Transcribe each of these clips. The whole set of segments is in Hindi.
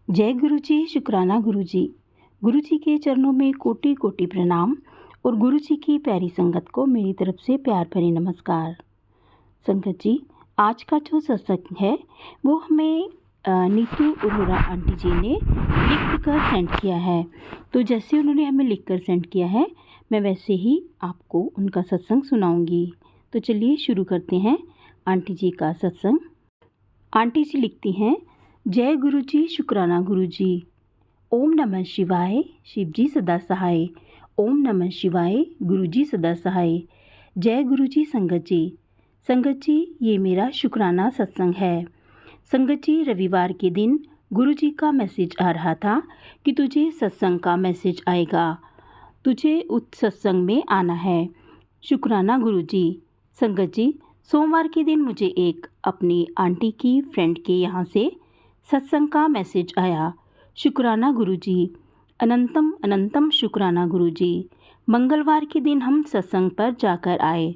जय गुरु जी, शुक्राना गुरु जी। गुरु जी के चरणों में कोटि कोटि प्रणाम और गुरु जी की प्यारी संगत को मेरी तरफ से प्यार भरे नमस्कार। संगत जी, आज का जो सत्संग है वो हमें नीतू अरोड़ा आंटी जी ने लिख कर सेंड किया है। तो जैसे उन्होंने हमें लिख कर सेंड किया है, मैं वैसे ही आपको उनका सत्संग सुनाऊंगी। तो चलिए शुरू करते हैं आंटी जी का सत्संग। आंटी जी लिखती हैं, जय गुरु जी, शुक्राना गुरु जी। ओम नमः शिवाय, शिव जी सदा सहाय। ओम नमः शिवाय, गुरु जी सदा सहाय। जय गुरु जी। संगत जी, ये मेरा शुक्राना सत्संग है। संगत जी, रविवार के दिन गुरु जी का मैसेज आ रहा था कि तुझे सत्संग का मैसेज आएगा, तुझे उस सत्संग में आना है। शुक्राना गुरु जी। संगत जी, सोमवार के दिन मुझे एक अपनी आंटी की फ्रेंड के यहाँ से सत्संग का मैसेज आया। शुक्राना गुरु जी, अनंतम अनंतम शुक्राना गुरु जी। मंगलवार के दिन हम सत्संग पर जाकर आए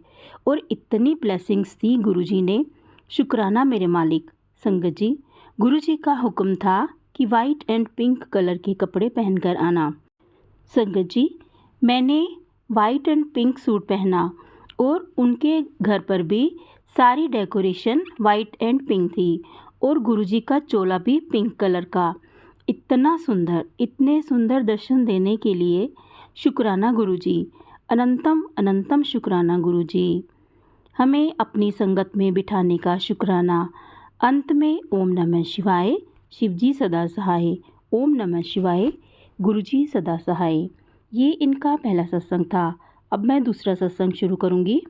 और इतनी ब्लेसिंग्स दी गुरु जी ने। शुक्राना मेरे मालिक। संगत जी, गुरु जी का हुक्म था कि वाइट एंड पिंक कलर के कपड़े पहनकर आना। संगत जी, मैंने वाइट एंड पिंक सूट पहना और उनके घर पर भी सारी डेकोरेशन वाइट एंड पिंक थी और गुरुजी का चोला भी पिंक कलर का। इतना सुंदर, इतने सुंदर दर्शन देने के लिए शुक्राना गुरुजी, अनंतम अनंतम शुक्राना गुरुजी। हमें अपनी संगत में बिठाने का शुक्राना। अंत में ओम नमः शिवाय, शिव जी सदा सहाय। ओम नमः शिवाय, गुरुजी सदा सहाय। ये इनका पहला सत्संग था। अब मैं दूसरा सत्संग शुरू करूँगी।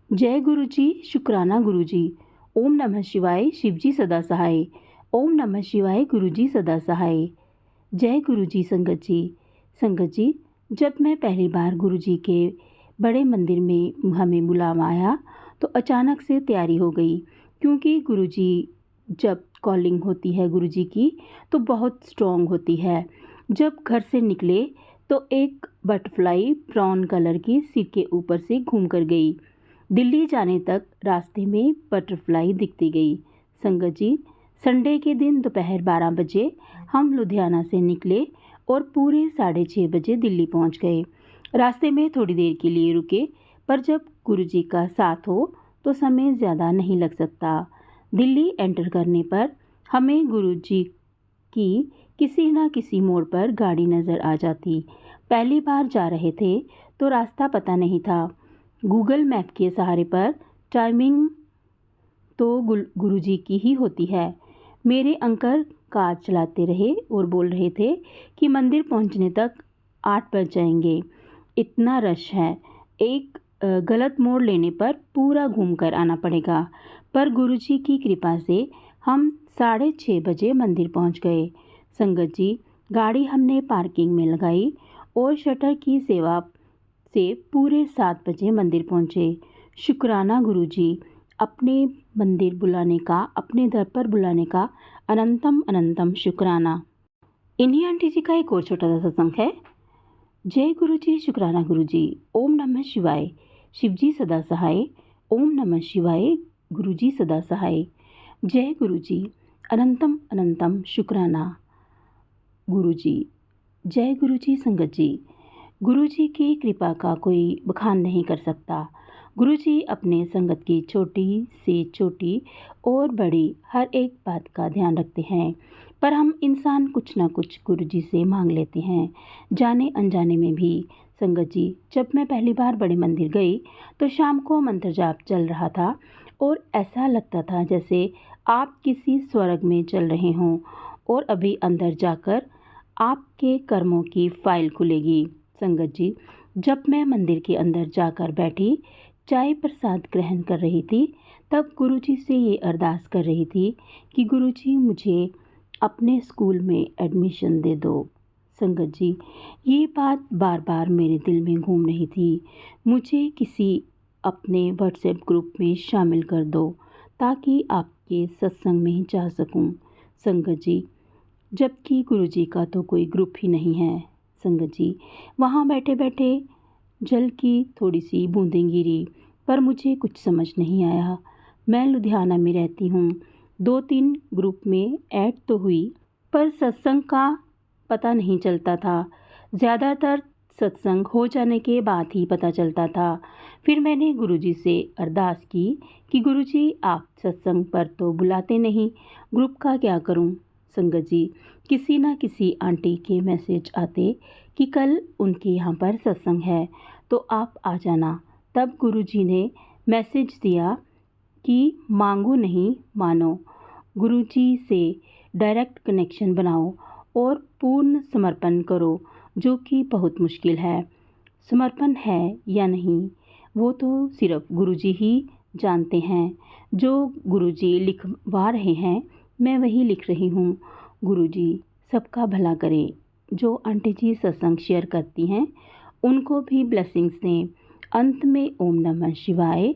जय गुरु जी, शुक्राना गुरु जी। ओम नमः शिवाय, शिव जी सदा सहाय। ओम नमः शिवाय, गुरु जी सदा सहाय। जय गुरु जी। संगत जी, जब मैं पहली बार गुरु जी के बड़े मंदिर में हमें बुलावा आया तो अचानक से तैयारी हो गई, क्योंकि गुरु जी जब कॉलिंग होती है गुरु जी की तो बहुत स्ट्रॉन्ग होती है। जब घर से निकले तो एक बटरफ्लाई ब्राउन कलर की सिर के ऊपर से घूम कर गई। दिल्ली जाने तक रास्ते में बटरफ्लाई दिखती गई। संगत जी, संडे के दिन दोपहर 12 बजे हम लुधियाना से निकले और पूरे 6:30 बजे दिल्ली पहुंच गए। रास्ते में थोड़ी देर के लिए रुके, पर जब गुरु जी का साथ हो तो समय ज़्यादा नहीं लग सकता। दिल्ली एंटर करने पर हमें गुरु जी की किसी न किसी मोड़ पर गाड़ी नज़र आ जाती। पहली बार जा रहे थे तो रास्ता पता नहीं था। गूगल मैप के सहारे पर टाइमिंग तो गुरुजी की ही होती है। मेरे अंकल कार चलाते रहे और बोल रहे थे कि मंदिर पहुंचने तक 8 बज जाएंगे, इतना रश है, एक गलत मोड़ लेने पर पूरा घूमकर आना पड़ेगा। पर गुरुजी की कृपा से हम 6:30 बजे मंदिर पहुंच गए। संगत जी, गाड़ी हमने पार्किंग में लगाई और शटर की सेवा से पूरे 7 बजे मंदिर पहुंचे। शुक्राना गुरुजी, अपने मंदिर बुलाने का, अपने दर पर बुलाने का अनंतम अनंतम शुक्राना। इन्हीं आंटी जी का एक और छोटा सा सत्संग है। जय गुरु जी, शुक्राना गुरु जी। ओम नमः शिवाय, शिव जी सदा सहाय। ओम नमः शिवाय, गुरु जी सदा सहाय। जय गुरु जी, अनंतम अनंतम शुक्राना गुरु जी। जय गुरु जी। संगत जी, गुरु जी की कृपा का कोई बखान नहीं कर सकता। गुरु जी अपने संगत की छोटी से छोटी और बड़ी हर एक बात का ध्यान रखते हैं, पर हम इंसान कुछ ना कुछ गुरु जी से मांग लेते हैं, जाने अनजाने में भी। संगत जी, जब मैं पहली बार बड़े मंदिर गई तो शाम को मंत्र जाप चल रहा था और ऐसा लगता था जैसे आप किसी स्वर्ग में चल रहे हों और अभी अंदर जाकर आपके कर्मों की फाइल खुलेगी। संगत जी, जब मैं मंदिर के अंदर जाकर बैठी, चाय प्रसाद ग्रहण कर रही थी, तब गुरुजी से ये अरदास कर रही थी कि गुरुजी मुझे अपने स्कूल में एडमिशन दे दो। संगत जी, ये बात बार बार मेरे दिल में घूम रही थी। मुझे किसी अपने व्हाट्सएप ग्रुप में शामिल कर दो ताकि आपके सत्संग में जा सकूं। संगत जी, जबकि गुरुजी का तो कोई ग्रुप ही नहीं है। संगत जी, वहाँ बैठे बैठे जल की थोड़ी सी बूंदें गिरी, पर मुझे कुछ समझ नहीं आया। मैं लुधियाना में रहती हूँ, 2-3 ग्रुप में ऐड तो हुई, पर सत्संग का पता नहीं चलता था। ज़्यादातर सत्संग हो जाने के बाद ही पता चलता था। फिर मैंने गुरुजी से अरदास की कि गुरुजी आप सत्संग पर तो बुलाते नहीं, ग्रुप का क्या करूं? संगत जी, किसी ना किसी आंटी के मैसेज आते कि कल उनके यहाँ पर सत्संग है तो आप आ जाना। तब गुरुजी ने मैसेज दिया कि मांगो नहीं मानो, गुरुजी से डायरेक्ट कनेक्शन बनाओ और पूर्ण समर्पण करो, जो कि बहुत मुश्किल है। समर्पण है या नहीं वो तो सिर्फ गुरुजी ही जानते हैं। जो गुरुजी लिखवा रहे हैं मैं वही लिख रही हूँ। गुरुजी सबका भला करें। जो आंटी जी सत्संग शेयर करती हैं उनको भी ब्लेसिंग्स दें। अंत में ओम नमः शिवाय,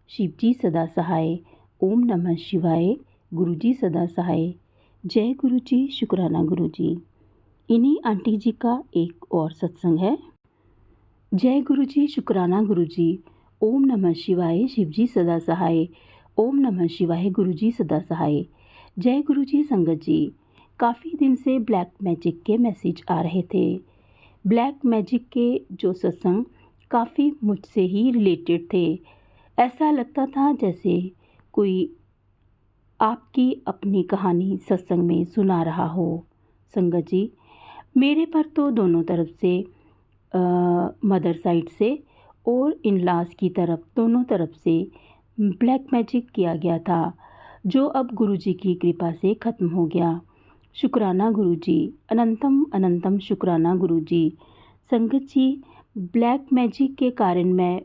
शिव जी सदा सहाय। ओम नमः शिवाय, गुरु जी सदा सहाय। जय गुरु जी, शुक्राना गुरु जी। इन्हीं आंटी जी का एक और सत्संग है। जय गुरु जी, शुक्राना गुरु जी। ओम नमः शिवाय, शिव जी सदा सहाय। ओम नमः शिवाय, गुरु जी सदा सहाय। जय गुरु जी। संगत जी, काफ़ी दिन से ब्लैक मैजिक के मैसेज आ रहे थे। ब्लैक मैजिक के जो सत्संग काफ़ी मुझसे ही रिलेटेड थे। ऐसा लगता था जैसे कोई आपकी अपनी कहानी सत्संग में सुना रहा हो। संगत जी, मेरे पर तो दोनों तरफ से मदर साइड से और इन लॉज की तरफ दोनों तरफ से ब्लैक मैजिक किया गया था, जो अब गुरुजी की कृपा से ख़त्म हो गया। शुक्राना गुरुजी, अनंतम अनंतम शुक्राना गुरुजी। संगत जी, ब्लैक मैजिक के कारण मैं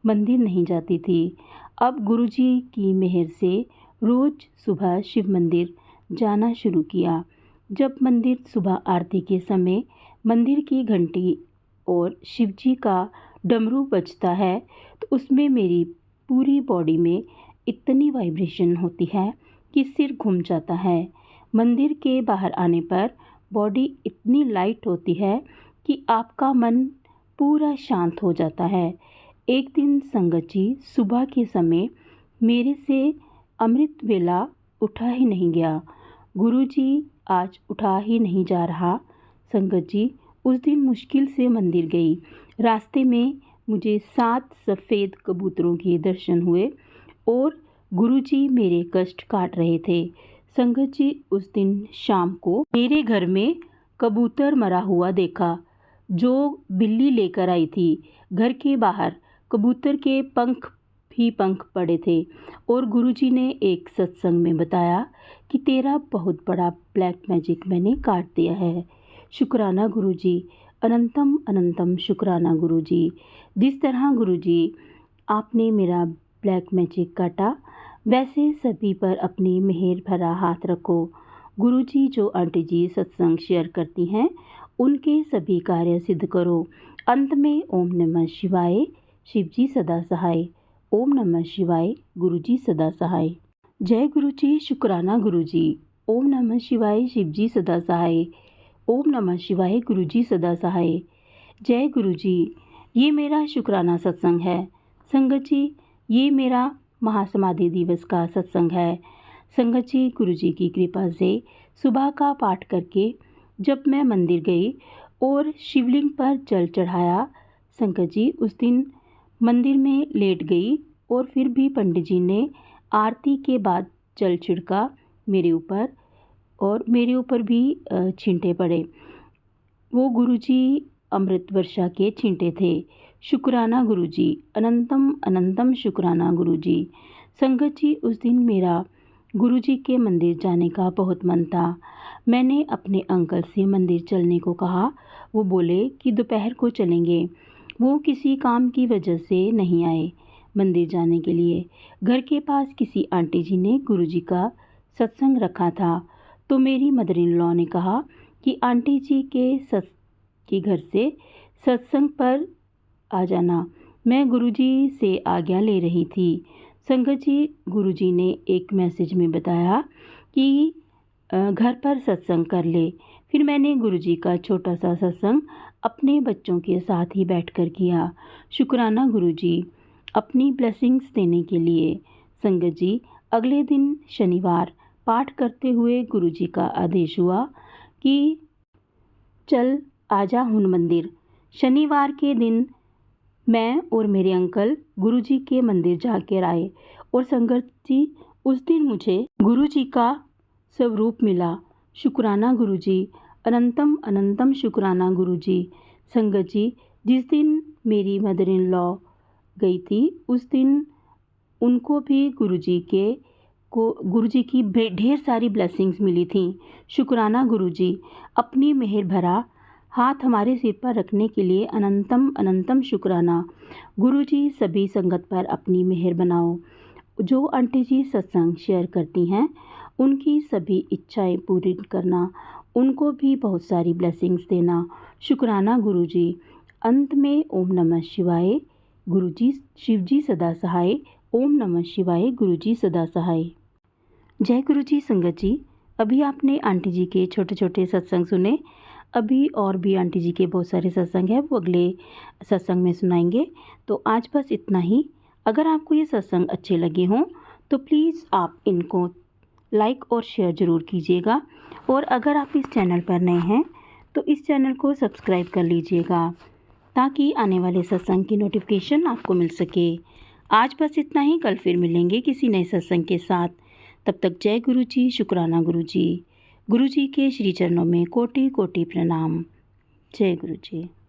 मंदिर नहीं जाती थी। अब गुरुजी की मेहर से रोज़ सुबह शिव मंदिर जाना शुरू किया। जब मंदिर सुबह आरती के समय मंदिर की घंटी और शिवजी का डमरू बजता है तो उसमें मेरी पूरी बॉडी में इतनी वाइब्रेशन होती है कि सिर घूम जाता है। मंदिर के बाहर आने पर बॉडी इतनी लाइट होती है कि आपका मन पूरा शांत हो जाता है। एक दिन संगत जी, सुबह के समय मेरे से अमृत वेला उठा ही नहीं गया। गुरुजी आज उठा ही नहीं जा रहा। संगत जी, उस दिन मुश्किल से मंदिर गई। रास्ते में मुझे 7 सफ़ेद कबूतरों के दर्शन हुए और गुरुजी मेरे कष्ट काट रहे थे। संगत जी, उस दिन शाम को मेरे घर में कबूतर मरा हुआ देखा, जो बिल्ली लेकर आई थी। घर के बाहर कबूतर के पंख ही पंख पड़े थे और गुरुजी ने एक सत्संग में बताया कि तेरा बहुत बड़ा ब्लैक मैजिक मैंने काट दिया है। शुक्राना गुरुजी, अनंतम अनंतम शुक्राना गुरुजी। जिस तरह गुरुजी आपने मेरा ब्लैक मैजिक काटा, वैसे सभी पर अपनी मेहर भरा हाथ रखो। गुरुजी जो आंटी जी सत्संग शेयर करती हैं उनके सभी कार्य सिद्ध करो। अंत में ओम नमः शिवाय, शिव जी सदा सहाय। ओम नमः शिवाय, गुरु जी सदा सहाय। जय गुरु जी, शुक्राना गुरु जी। ओम नमः शिवाय, शिव जी सदा सहाय। ओम नमः शिवाय, गुरु जी सदा सहाय। जय गुरु जी। ये मेरा शुक्राना सत्संग है। संगत जी, ये मेरा महासमाधि दिवस का सत्संग है। संगत जी, गुरु जी की कृपा से सुबह का पाठ करके जब मैं मंदिर गई और शिवलिंग पर जल चढ़ाया, संगत जी उस दिन मंदिर में लेट गई और फिर भी पंडित जी ने आरती के बाद जल छिड़का मेरे ऊपर और मेरे ऊपर भी छींटे पड़े। वो गुरुजी अमृत वर्षा के छींटे थे। शुक्राना गुरुजी, अनंतम अनंतम शुक्राना गुरुजी। संगत जी, उस दिन मेरा गुरुजी के मंदिर जाने का बहुत मन था। मैंने अपने अंकल से मंदिर चलने को कहा। वो बोले कि दोपहर को चलेंगे। वो किसी काम की वजह से नहीं आए मंदिर जाने के लिए। घर के पास किसी आंटी जी ने गुरुजी का सत्संग रखा था, तो मेरी मदर इन लॉ ने कहा कि आंटी जी के घर से सत्संग पर आ जाना। मैं गुरुजी से आज्ञा ले रही थी। संगत जी, गुरुजी ने एक मैसेज में बताया कि घर पर सत्संग कर ले। फिर मैंने गुरुजी का छोटा सा सत्संग अपने बच्चों के साथ ही बैठकर किया। शुक्राना गुरुजी अपनी ब्लेसिंग्स देने के लिए। संगत जी, अगले दिन शनिवार पाठ करते हुए गुरुजी का आदेश हुआ कि चल आजा हुन मंदिर। शनिवार के दिन मैं और मेरे अंकल गुरुजी के मंदिर जाकर आए और संगत जी उस दिन मुझे गुरुजी का स्वरूप मिला। शुक्राना गुरुजी, अनंतम अनंतम शुक्राना गुरुजी। संगत जी, जिस दिन मेरी मदर इन लॉ गई थी उस दिन उनको भी गुरुजी की ढेर सारी ब्लेसिंग्स मिली थी। शुक्राना गुरुजी, अपनी मेहर भरा हाथ हमारे सिर पर रखने के लिए अनंतम अनंतम शुक्राना। गुरुजी, सभी संगत पर अपनी मेहर बनाओ। जो आंटी जी सत्संग शेयर करती हैं उनकी सभी इच्छाएं पूरी करना, उनको भी बहुत सारी ब्लेसिंग्स देना। शुक्राना गुरुजी। अंत में ओम नमः शिवाय। गुरुजी, शिवजी सदा सहाय। ओम नमः शिवाय। गुरुजी सदा सहाय। जय गुरुजी। संगत जी, अभी आपने आंटी जी के छोटे छोटे सत्संग सुने। अभी और भी आंटी जी के बहुत सारे सत्संग हैं, वो अगले सत्संग में सुनाएंगे। तो आज बस इतना ही। अगर आपको ये सत्संग अच्छे लगे हों तो प्लीज़ आप इनको लाइक और शेयर ज़रूर कीजिएगा। और अगर आप इस चैनल पर नए हैं तो इस चैनल को सब्सक्राइब कर लीजिएगा ताकि आने वाले सत्संग की नोटिफिकेशन आपको मिल सके। आज बस इतना ही। कल फिर मिलेंगे किसी नए सत्संग के साथ। तब तक जय गुरुजी। शुक्राना गुरुजी। गुरुजी के श्री चरणों में कोटि कोटि प्रणाम। जय गुरुजी।